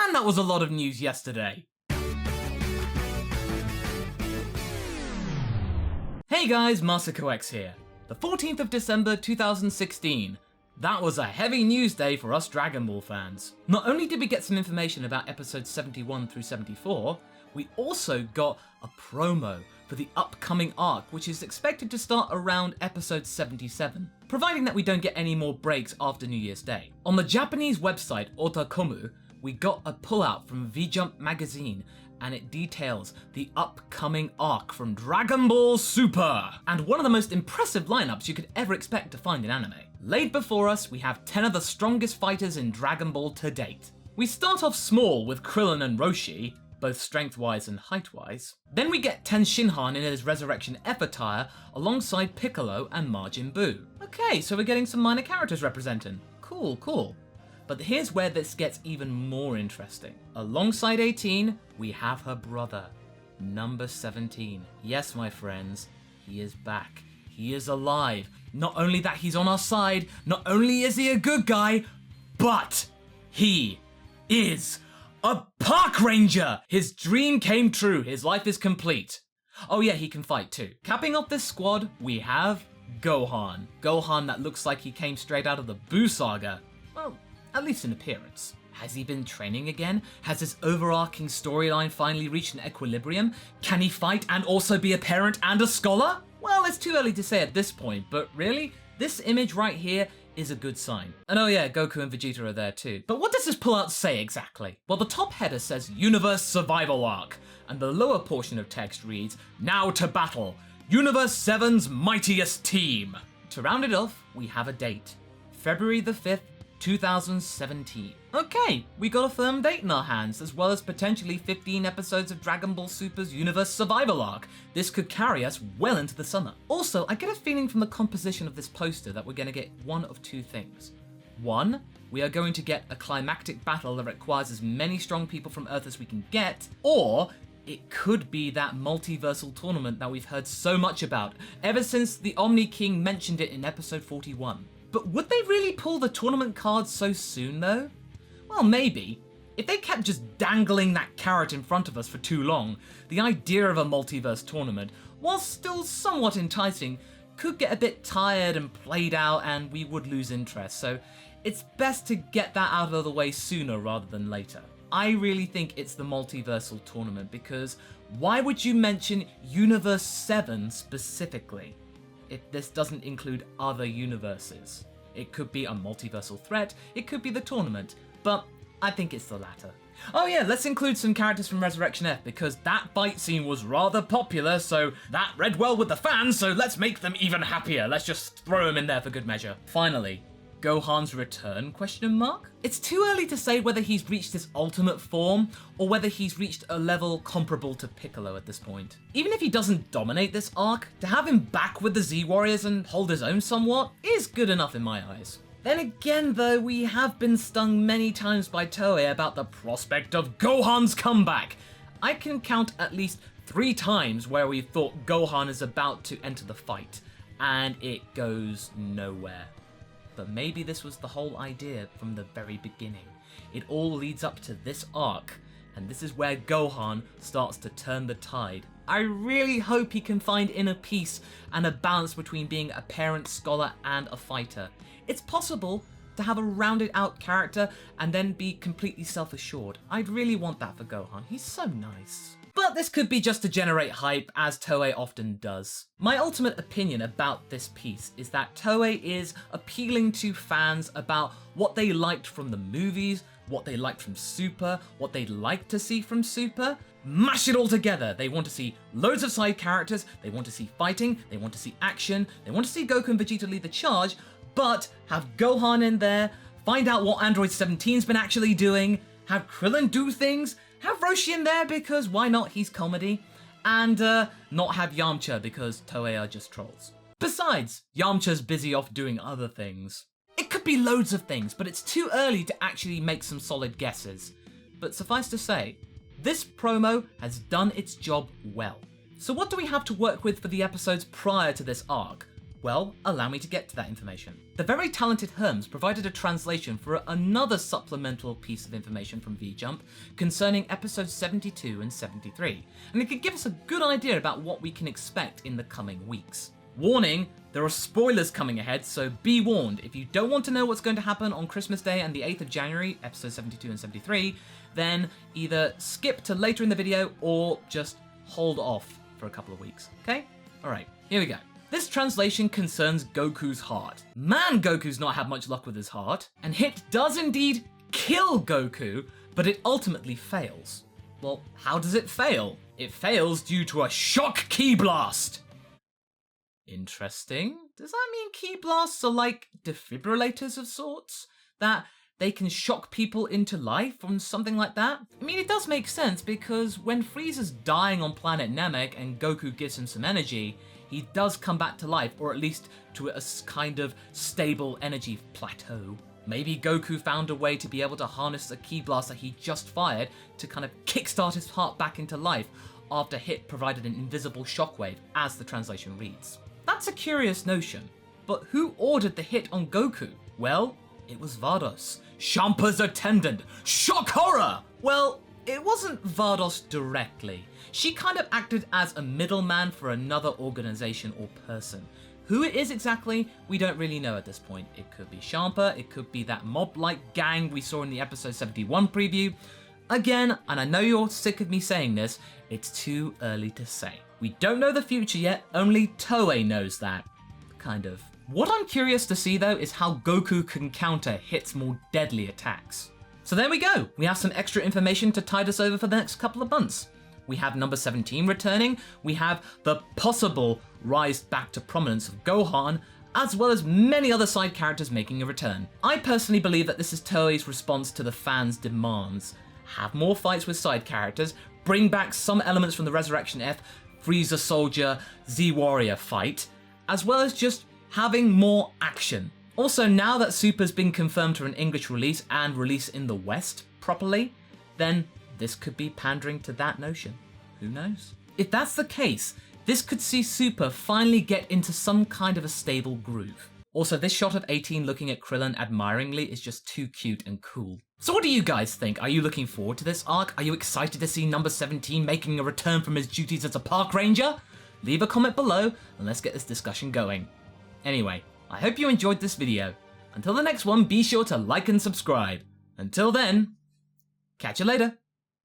Man, that was a lot of news yesterday. Hey guys, MasakoX here. The 14th of December 2016. That was a heavy news day for us Dragon Ball fans. Not only did we get some information about episodes 71 through 74, we also got a promo for the upcoming arc, which is expected to start around episode 77, providing that we don't get any more breaks after New Year's Day. On the Japanese website Otakomu, we got a pullout from Jump magazine, and it details the upcoming arc from Dragon Ball Super, and one of the most impressive lineups you could ever expect to find in anime. Laid before us, we have 10 of the strongest fighters in Dragon Ball to date. We start off small with Krillin and Roshi, both strength-wise and height-wise. Then we get Ten Shinhan in his Resurrection F attire alongside Piccolo and Majin Buu. Okay, so we're getting some minor characters representing. Cool. But here's where this gets even more interesting. Alongside 18, we have her brother, number 17. Yes, my friends, he is back. He is alive. Not only that he's on our side, not only is he a good guy, but he is a park ranger! His dream came true, his life is complete. Oh yeah, he can fight too. Capping off this squad, we have Gohan. Gohan that looks like he came straight out of the Buu saga. Well, at least in appearance. Has he been training again? Has his overarching storyline finally reached an equilibrium? Can he fight and also be a parent and a scholar? Well, it's too early to say at this point, but really, this image right here is a good sign. And oh yeah, Goku and Vegeta are there too. But what does this pullout say exactly? Well, the top header says Universe Survival Arc, and the lower portion of text reads, Now to battle, Universe 7's mightiest team. To round it off, we have a date, February the 5th, 2017. Okay, we got a firm date in our hands, as well as potentially 15 episodes of Dragon Ball Super's Universe Survival Arc. This could carry us well into the summer. Also, I get a feeling from the composition of this poster that we're going to get one of two things. One, we are going to get a climactic battle that requires as many strong people from Earth as we can get, or it could be that multiversal tournament that we've heard so much about, ever since the Omni King mentioned it in episode 41. But would they really pull the tournament cards so soon though? Well, maybe. If they kept just dangling that carrot in front of us for too long, the idea of a multiverse tournament, while still somewhat enticing, could get a bit tired and played out and we would lose interest, so it's best to get that out of the way sooner rather than later. I really think it's the multiversal tournament because why would you mention Universe 7 specifically if this doesn't include other universes? It could be a multiversal threat, it could be the tournament, but I think it's the latter. Oh yeah, let's include some characters from Resurrection F because that fight scene was rather popular, so that read well with the fans, so let's make them even happier. Let's just throw them in there for good measure. Finally, Gohan's return, question mark? It's too early to say whether he's reached his ultimate form or whether he's reached a level comparable to Piccolo at this point. Even if he doesn't dominate this arc, to have him back with the Z-Warriors and hold his own somewhat is good enough in my eyes. Then again though, we have been stung many times by Toei about the prospect of Gohan's comeback. I can count at least 3 times where we thought Gohan is about to enter the fight, and it goes nowhere. But maybe this was the whole idea from the very beginning. It all leads up to this arc, and this is where Gohan starts to turn the tide. I really hope he can find inner peace and a balance between being a parent, scholar, and a fighter. It's possible to have a rounded out character and then be completely self-assured. I'd really want that for Gohan. He's so nice. But this could be just to generate hype, as Toei often does. My ultimate opinion about this piece is that Toei is appealing to fans about what they liked from the movies, what they liked from Super, what they'd like to see from Super. Mash it all together. They want to see loads of side characters, they want to see fighting, they want to see action, they want to see Goku and Vegeta lead the charge, but have Gohan in there, find out what Android 17's been actually doing, have Krillin do things, have Roshi in there because why not, he's comedy, and not have Yamcha because Toei are just trolls. Besides, Yamcha's busy off doing other things. It could be loads of things, but it's too early to actually make some solid guesses. But suffice to say, this promo has done its job well. So what do we have to work with for the episodes prior to this arc? Well, allow me to get to that information. The very talented Herms provided a translation for another supplemental piece of information from VJump concerning episodes 72 and 73, and it could give us a good idea about what we can expect in the coming weeks. Warning, there are spoilers coming ahead, so be warned. If you don't want to know what's going to happen on Christmas Day and the 8th of January, episodes 72 and 73, then either skip to later in the video or just hold off for a couple of weeks, okay? Alright, here we go. This translation concerns Goku's heart. Man, Goku's not had much luck with his heart, and Hit does indeed kill Goku, but it ultimately fails. Well, how does it fail? It fails due to a shock ki blast! Interesting. Does that mean ki blasts are like defibrillators of sorts? That they can shock people into life or something like that? I mean, it does make sense because when Frieza's dying on planet Namek and Goku gives him some energy, he does come back to life, or at least to a kind of stable energy plateau. Maybe Goku found a way to be able to harness a ki blast that he just fired to kind of kickstart his heart back into life after Hit provided an invisible shockwave, as the translation reads. That's a curious notion, but who ordered the hit on Goku? Well, it was Vardos, Champa's attendant. Shock horror! Well, it wasn't Vardos directly. She kind of acted as a middleman for another organization or person. Who it is exactly, we don't really know at this point. It could be Champa, it could be that mob-like gang we saw in the episode 71 preview. Again, and I know you're sick of me saying this, it's too early to say. We don't know the future yet, only Toei knows that. Kind of. What I'm curious to see though is how Goku can counter Hit's more deadly attacks. So there we go, we have some extra information to tide us over for the next couple of months. We have number 17 returning, we have the possible rise back to prominence of Gohan, as well as many other side characters making a return. I personally believe that this is Toei's response to the fans' demands. Have more fights with side characters, bring back some elements from the Resurrection F, Frieza Soldier, Z Warrior fight, as well as just having more action. Also, now that Super's been confirmed for an English release and release in the West properly, then this could be pandering to that notion. Who knows? If that's the case, this could see Super finally get into some kind of a stable groove. Also, this shot of 18 looking at Krillin admiringly is just too cute and cool. So what do you guys think? Are you looking forward to this arc? Are you excited to see number 17 making a return from his duties as a park ranger? Leave a comment below and let's get this discussion going. Anyway, I hope you enjoyed this video. Until the next one, be sure to like and subscribe. Until then, catch you later.